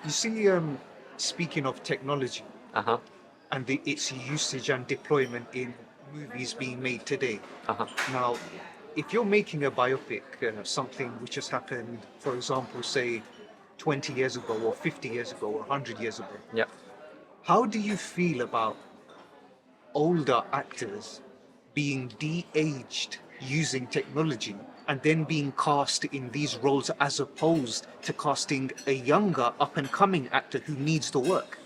You see, speaking of technology Uh-huh. and its usage and deployment in movies being made today. Uh-huh. Now, if you're making a biopic, something which has happened, for example, say 20 years ago, or 50 years ago, or 100 years ago, Yeah. how do you feel about older actors being de-aged using technology and then being cast in these roles as opposed to casting a younger up and coming actor who needs the work?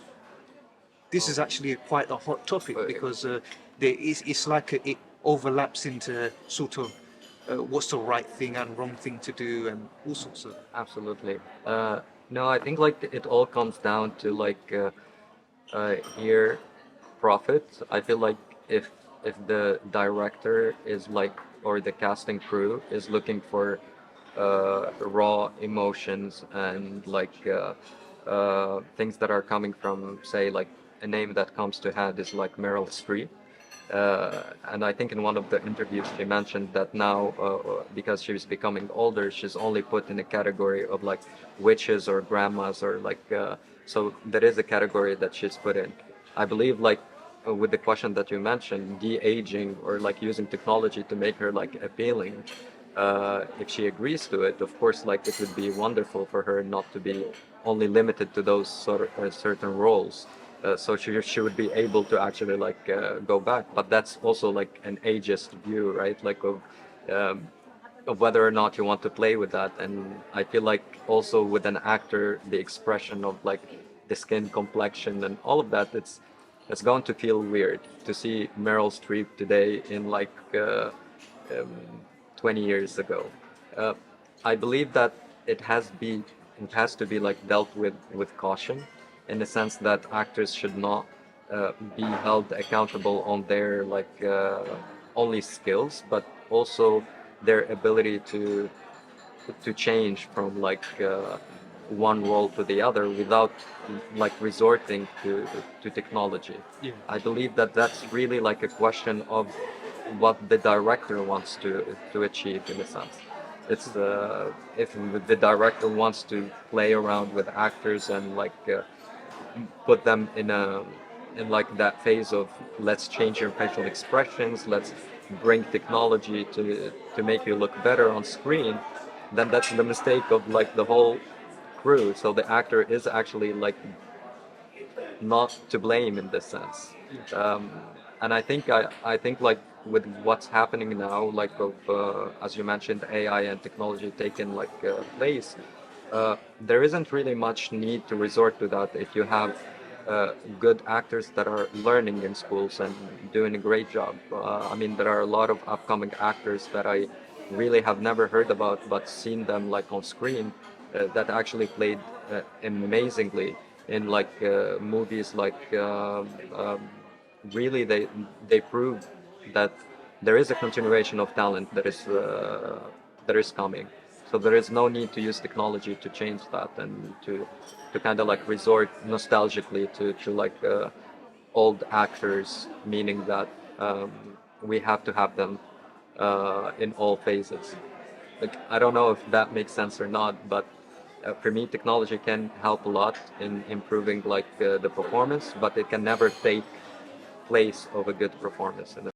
This is Um, actually quite a hot topic uh, because it's like it overlaps into sort of what's the right thing and wrong thing to do and all sorts of. Absolutely. No, I think like it all comes down to here profit. I feel like if the director is like or the casting crew is looking for raw emotions and things that are coming from, say, like a name that comes to head is like Meryl Streep. And I think in one of the interviews she mentioned that now, because she's becoming older, she's only put in a category of like witches or grandmas or so there is a category that she's put in. I believe with the question that you mentioned, de-aging or like using technology to make her like appealing, if she agrees to it, of course, like it would be wonderful for her not to be only limited to those sort of certain roles. So she would be able to actually go back, but that's also like an ageist view, right? Um, of whether or not you want to play with that. And I feel like also with an actor, the expression of like the skin complexion and all of that, it's going to feel weird to see Meryl Streep today in um, 20 years ago. Uh, I believe that it has to be like dealt with caution, in the sense that actors should not be held accountable on their only skills, but also their ability to change from one role to the other without like resorting to technology. Yeah. I believe that that's really like a question of what the director wants to achieve in a sense. It's if the director wants to play around with actors and put them in like that phase of let's change your facial expressions, let's bring technology to make you look better on screen, then that's the mistake of like the whole crew. So the actor is actually like not to blame in this sense. Um, and I think like with what's happening now, as you mentioned, AI and technology taking place, there isn't really much need to resort to that if you have good actors that are learning in schools and doing a great job. I mean, there are a lot of upcoming actors that I really have never heard about, but seen them like on screen that actually played amazingly in movies really they prove that there is a continuation of talent that is coming. So there is no need to use technology to change that and to kind of like resort nostalgically to old actors, meaning that um, we have to have them in all phases. Like I don't know if that makes sense or not, but for me, technology can help a lot in improving the performance, but it can never take place of a good performance in